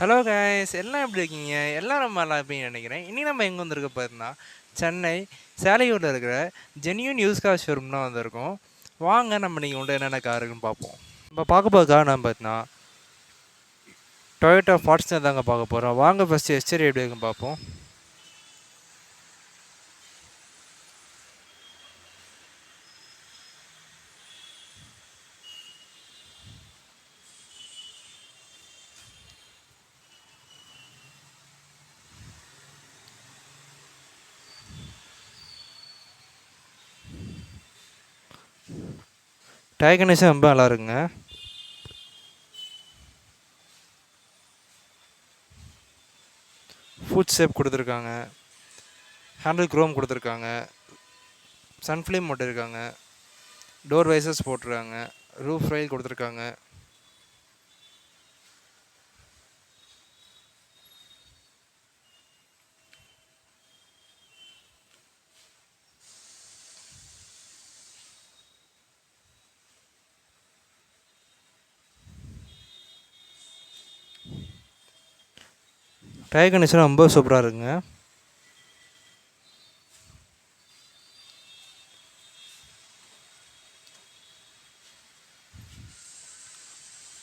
Hello guys, எல்லாம் எப்படி இருக்கீங்க? எல்லாம் நம்ம நல்லா இருப்பீங்கன்னு நினைக்கிறேன். இனி நம்ம எங்கே வந்திருக்க பார்த்தீங்கன்னா, சென்னை சேலையூரில் இருக்கிற ஜென்யூன் யூஸ் கார் ஷோரூம் தான் வந்திருக்கோம். வாங்க நம்ம நீங்கள் உண்டு என்னென்ன கார் இருக்குன்னு பார்ப்போம். நம்ம பார்க்க போகிற கார் நம்ம பார்த்தீங்கன்னா டொயோட்டா ஃபார்ச்சுனர் தாங்க பார்க்க போகிறோம். வாங்க ஃபஸ்ட்டு எஸ்டேரி எப்படி இருக்குன்னு பார்ப்போம். டயர் கண்டிஷன் ரொம்ப நல்லா இருக்குங்க. ஃபுட் ஷேப் கொடுத்துருக்காங்க, ஹேண்டில் க்ரோம் கொடுத்துருக்காங்க, சன்ஃப்ளேம் போட்டிருக்காங்க, டோர் வைசர்ஸ் போட்டிருக்காங்க, ரூஃப் ரைல் கொடுத்துருக்காங்க. டயர் கண்டிஷன் ரொம்ப சூப்பராக இருக்குங்க.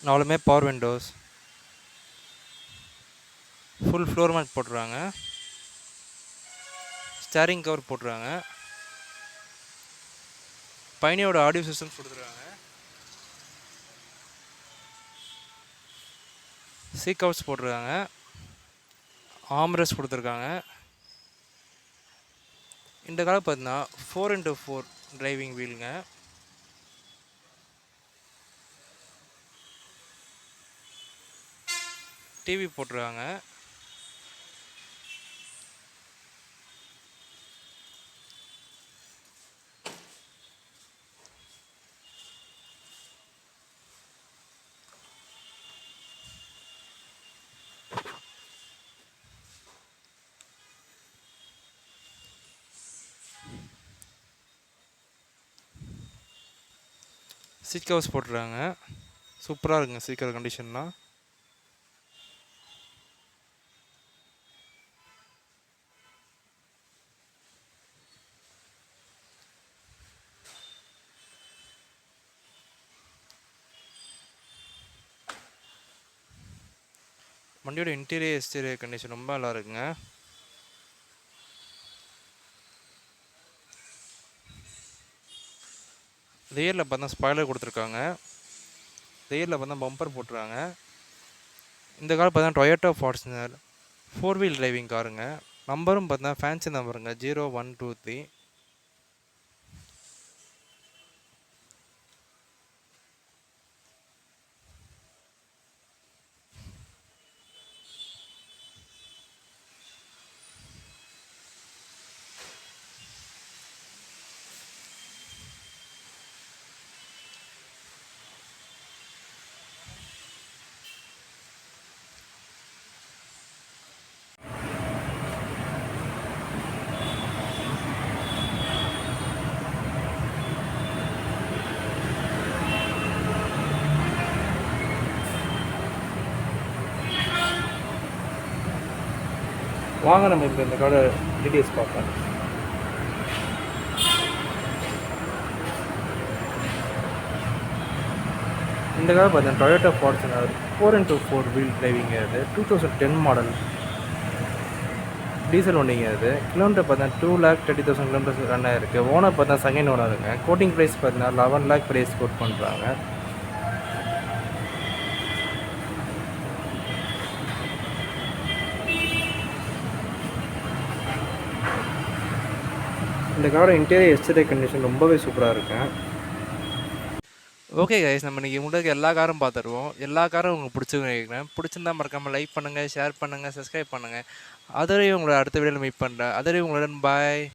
நாலுமே power windows, full floor mat போட்டுருக்காங்க, ஸ்டேரிங் கவர் போட்டுருக்காங்க, பைனியோட ஆடியோ சிஸ்டம்ஸ் கொடுத்துருக்காங்க, சீட் கவர்ஸ் போட்டிருக்காங்க, ஆம்ரெஸ்ட் கொடுத்துருக்காங்க. இந்த கார் பார்த்தீங்கன்னா 4x4 டிரைவிங் வீலுங்க. டிவி போட்டிருக்காங்க. சீட் கவர்ஸ் போட்டிருக்காங்க. சூப்பராக இருக்குங்க சீட் கவர் கண்டிஷன்லாம். வண்டியோட இன்டீரியர் எக்ஸ்டீரியர் கண்டிஷன் ரொம்ப நல்லா இருக்குங்க. ரியரில் பார்த்தா ஸ்பாய்லர் கொடுத்துருக்காங்க. ரியரில் பார்த்தா பம்பர் போட்டிருக்காங்க. இந்த கார் பார்த்தா டொயோட்டா ஃபார்ச்சுனர் 4 வீல் டிரைவிங் காருங்க. நம்பரும் பார்த்தா ஃபேன்சி நம்பருங்க 0123. வாங்க நம்ம இப்போ இந்த கார்டு டீட்டெயில்ஸ் பார்ப்போம். இந்த கார் பார்த்தீங்கன்னா Toyota Fortuner 4x4 wheel driving அது 2010 மாடல் டீசல் வண்டிங்க. அது கிலோமீட்டர் பார்த்தீங்கன்னா 2,30,000 கிலோமீட்டர்ஸ் ரன் ஆகிருக்கு. ஓனர் பார்த்தா செகண்ட் ஓனருங்க. கோட்டிங் ப்ரைஸ் பார்த்தீங்கன்னா 11 lakh ப்ரைஸ் கோட் பண்ணுறாங்க. இந்த காரோட இன்டீரியர் எஸ்டேரிக் கண்டிஷன் ரொம்பவே சூப்பராக இருக்கும். ஓகே கைஸ், நம்ம இன்றைக்கி உங்களுக்கு எல்லா காரும் பார்த்துருவோம். எல்லா காரும் உங்களுக்கு பிடிச்சிருக்கேன். பிடிச்சிருந்தா மறக்காமல் லைக் பண்ணுங்கள், ஷேர் பண்ணுங்கள், சப்ஸ்கிரைப் பண்ணுங்கள். அதுவரையும் உங்களை அடுத்த வீடியோவில் மீட் பண்ணுறேன். அதுவரையும் உங்களுடன் பாய்.